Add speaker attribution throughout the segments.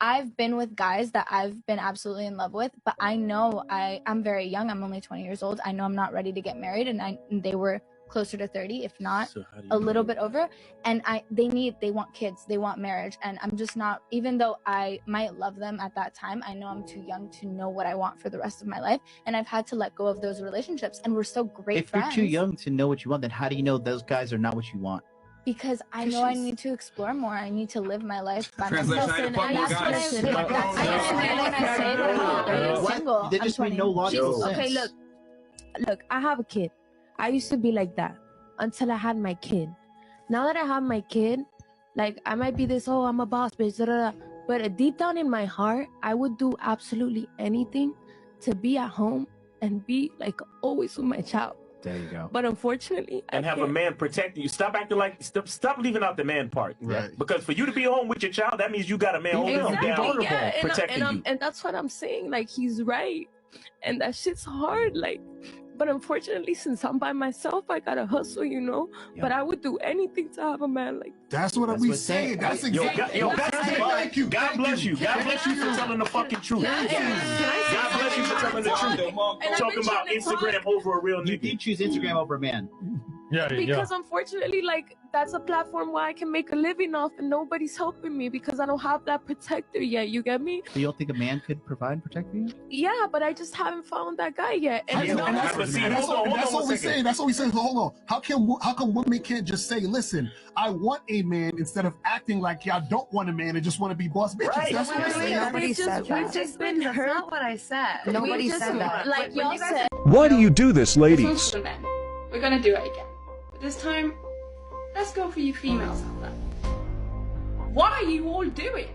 Speaker 1: I've been with guys that I've been absolutely in love with, but I know I'm very young. I'm only 20 years old. I know I'm not ready to get married, and they were closer to 30, if not a little bit over. And they want kids, they want marriage, and I'm just not. Even though I might love them at that time, I know I'm too young to know what I want for the rest of my life, and I've had to let go of those relationships. And we're so great friends.
Speaker 2: If you're too young to know what you want, then how do you know those guys are not what you want?
Speaker 1: Because I know I need to explore more. I need to live my life by myself. And that's what I say when I'm single.
Speaker 2: There just made no logical sense.
Speaker 3: Okay, look, I have a kid. I used to be like that until I had my kid. Now that I have my kid, like, I might be this, oh, I'm a boss bitch, but deep down in my heart, I would do absolutely anything to be at home and be like always with my child.
Speaker 2: There you go.
Speaker 3: But unfortunately,
Speaker 4: and have a man protecting you. Stop acting like, stop leaving out the man part.
Speaker 2: Right.
Speaker 4: Because for you to be home with your child, that means you got a man holding him down, protecting you.
Speaker 3: And that's what I'm saying. Like, he's right, and that shit's hard. Like, but unfortunately, since I'm by myself, I gotta hustle, you know. Yep. But I would do anything to have a man like.
Speaker 5: That's what I'm saying. That's exactly.
Speaker 4: Thank you. God bless you. God bless you for telling the fucking truth. God bless you for telling the truth. Talking about Instagram over a real nigga.
Speaker 2: You choose Instagram over a man.
Speaker 3: Yeah, because unfortunately, like, that's a platform where I can make a living off, and nobody's helping me because I don't have that protector yet. You get me?
Speaker 2: You don't think a man could provide and protect for you?
Speaker 3: Yeah, but I just haven't found that guy yet. And
Speaker 5: that's what we say. That's what we say. Hold on. How come women can't just say, listen, I want a man, instead of acting like y'all don't want a man and just want to be boss bitches?
Speaker 6: Right.
Speaker 5: That's what I'm saying.
Speaker 6: Nobody said that.
Speaker 3: Just been
Speaker 6: That's
Speaker 3: hurt.
Speaker 6: not what I said.
Speaker 3: Nobody said that. Like y'all said.
Speaker 7: Why do you do this, ladies?
Speaker 8: We're gonna do it again. This time, let's go for you females out there. What are you all doing?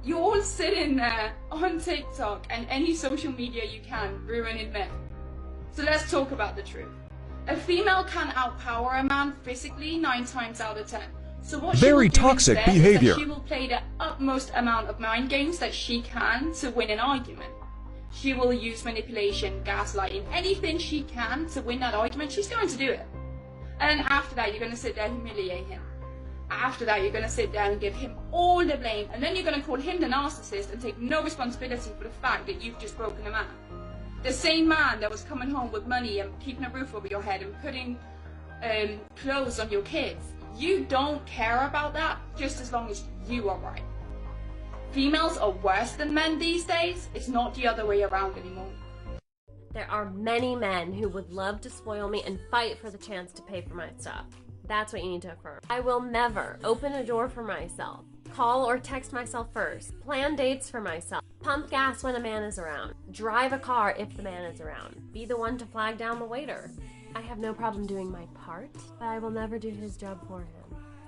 Speaker 8: You're all sitting there on TikTok and any social media you can, ruining men. So let's talk about the truth. A female can outpower a man physically 9 times out of 10. So what
Speaker 7: Very toxic behavior.
Speaker 8: Is that she will play the utmost amount of mind games that she can to win an argument. She will use manipulation, gaslighting, anything she can to win that argument. She's going to do it. And after that, you're going to sit there and humiliate him. After that, you're going to sit there and give him all the blame. And then you're going to call him the narcissist and take no responsibility for the fact that you've just broken a man. The same man that was coming home with money and keeping a roof over your head and putting clothes on your kids. You don't care about that just as long as you are right. Females are worse than men these days. It's not the other way around anymore.
Speaker 9: There are many men who would love to spoil me and fight for the chance to pay for my stuff. That's what you need to affirm. I will never open a door for myself, call or text myself first, plan dates for myself, pump gas when a man is around, drive a car if the man is around, be the one to flag down the waiter. I have no problem doing my part, but I will never do his job for him.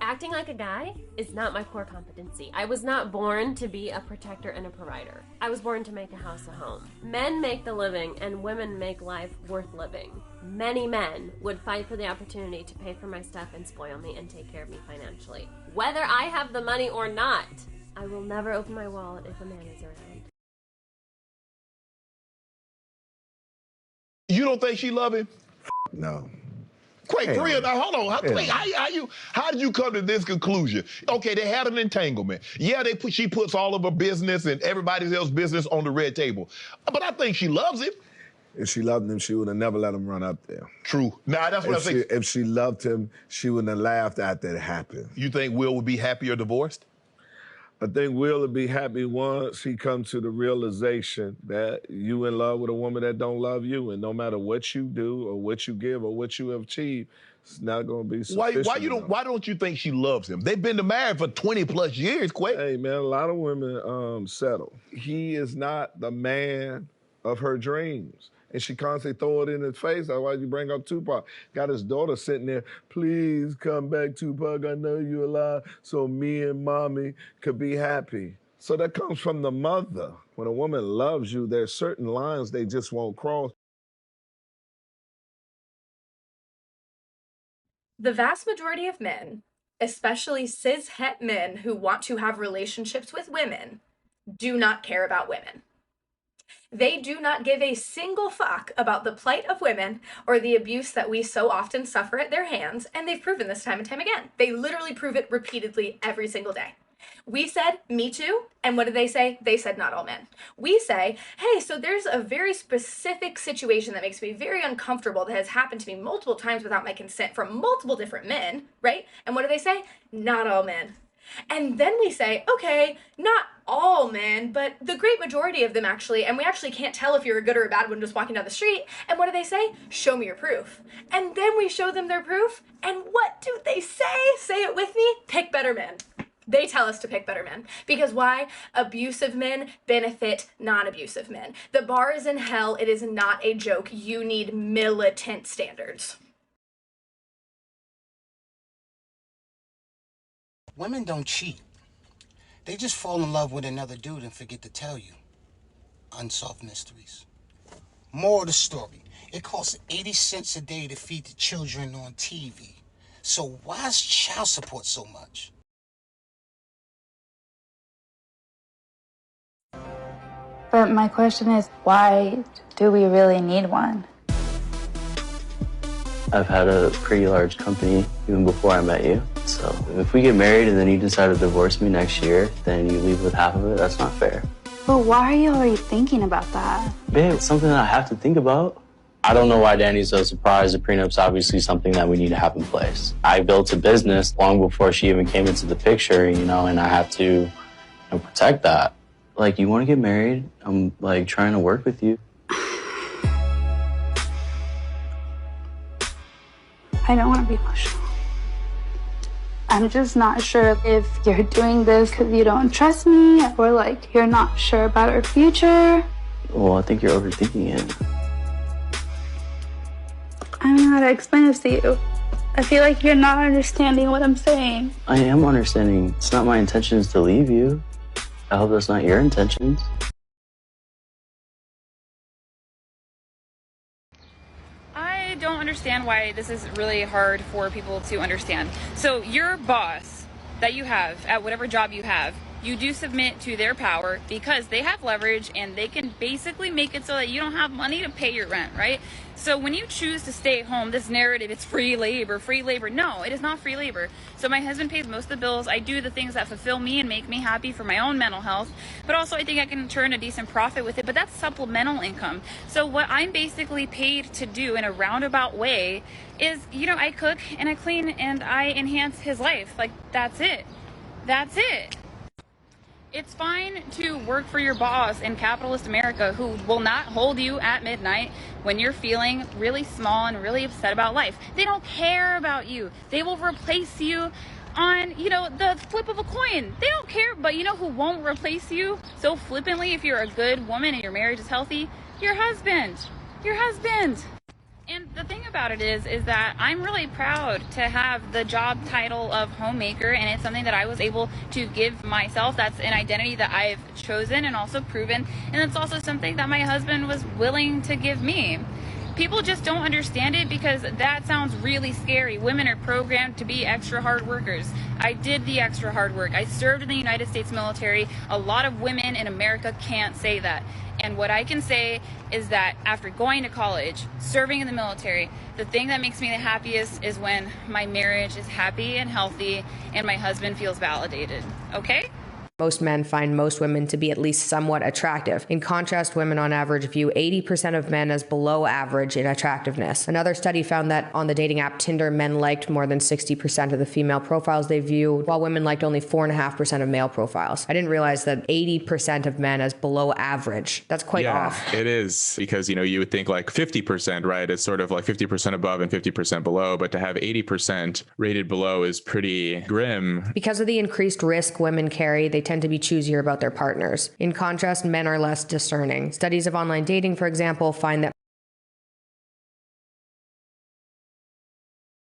Speaker 9: Acting like a guy is not my core competency. I was not born to be a protector and a provider. I was born to make a house a home. Men make the living and women make life worth living. Many men would fight for the opportunity to pay for my stuff and spoil me and take care of me financially. Whether I have the money or not, I will never open my wallet if a man is around.
Speaker 10: You don't think she love him?
Speaker 11: No.
Speaker 10: Quake, for real, now hold on. How did you come to this conclusion? Okay, they had an entanglement. Yeah, she puts all of her business and everybody else's business on the red table. But I think she loves him.
Speaker 11: If she loved him, she would have never let him run up there.
Speaker 10: True. Nah, that's what I think.
Speaker 11: If she loved him, she wouldn't have laughed after it happened.
Speaker 10: You think Will would be happier divorced?
Speaker 11: I think Will would be happy once he comes to the realization that you in love with a woman that don't love you, and no matter what you do or what you give or what you have achieved, it's not going to be sufficient.
Speaker 10: Why don't you think she loves him? They've been married for 20 plus years, Quake.
Speaker 11: Hey man, a lot of women settle. He is not the man of her dreams. And she constantly throw it in his face. That's why you bring up Tupac. Got his daughter sitting there, please come back, Tupac, I know you're alive, so me and mommy could be happy. So that comes from the mother. When a woman loves you, there's certain lines they just won't cross.
Speaker 12: The vast majority of men, especially cis-het men who want to have relationships with women, do not care about women. They do not give a single fuck about the plight of women or the abuse that we so often suffer at their hands, and they've proven this time and time again. They literally prove it repeatedly every single day. We said, me too. And what did they say? They said, not all men. We say, hey, so there's a very specific situation that makes me very uncomfortable that has happened to me multiple times without my consent from multiple different men, right? And what do they say? Not all men. And then we say, okay, not all men, but the great majority of them actually, and we actually can't tell if you're a good or a bad one just walking down the street. And what do they say? Show me your proof. And then we show them their proof, and what do they say? Say it with me. Pick better men. They tell us to pick better men. Because why? Abusive men benefit non-abusive men. The bar is in hell. It is not a joke. You need militant standards.
Speaker 6: Women don't cheat. They just fall in love with another dude and forget to tell you. Unsolved mysteries. Moral of the story. It costs 80 cents a day to feed the children on TV. So why is child support so much?
Speaker 13: But my question is, why do we really need one?
Speaker 14: I've had a pretty large company even before I met you. So if we get married and then you decide to divorce me next year, then you leave with half of it, that's not fair.
Speaker 13: But why are you already thinking about that?
Speaker 14: Babe, it's something that I have to think about. I don't know why Danny's so surprised. The prenup's obviously something that we need to have in place. I built a business long before she even came into the picture, and I have to protect that. Like, you want to get married? I'm, trying to work with you.
Speaker 13: I don't want to be emotional. I'm just not sure if you're doing this because you don't trust me or, you're not sure about our future.
Speaker 14: Well, I think you're overthinking it.
Speaker 13: I don't know how to explain this to you. I feel like you're not understanding what I'm saying.
Speaker 14: I am understanding. It's not my intentions to leave you. I hope that's not your intentions.
Speaker 15: I don't understand why this is really hard for people to understand. So your boss that you have at whatever job you have, you do submit to their power because they have leverage and they can basically make it so that you don't have money to pay your rent, right? So when you choose to stay home, this narrative, it's free labor. No, it is not free labor. So my husband pays most of the bills. I do the things that fulfill me and make me happy for my own mental health. But also I think I can turn a decent profit with it, but that's supplemental income. So what I'm basically paid to do in a roundabout way is, I cook and I clean and I enhance his life. That's it. That's it. It's fine to work for your boss in capitalist America who will not hold you at midnight when you're feeling really small and really upset about life. They don't care about you. They will replace you on, the flip of a coin. They don't care, but who won't replace you so flippantly if you're a good woman and your marriage is healthy? Your husband. Your husband. And the thing about it is that I'm really proud to have the job title of homemaker, and it's something that I was able to give myself. That's an identity that I've chosen and also proven, and it's also something that my husband was willing to give me. People just don't understand it because that sounds really scary. Women are programmed to be extra hard workers. I did the extra hard work. I served in the United States military. A lot of women in America can't say that. And what I can say is that after going to college, serving in the military, the thing that makes me the happiest is when my marriage is happy and healthy and my husband feels validated. Okay?
Speaker 16: Most men find most women to be at least somewhat attractive. In contrast, women on average view 80% of men as below average in attractiveness. Another study found that on the dating app Tinder, men liked more than 60% of the female profiles they viewed, while women liked only 4.5% of male profiles. I didn't realize that 80% of men as below average. That's quite off.
Speaker 17: It is, because you would think 50%, right? It's sort of 50% above and 50% below, but to have 80% rated below is pretty grim.
Speaker 16: Because of the increased risk women carry, they tend to be choosier about their partners. In contrast, men are less discerning. Studies of online dating, for example, find that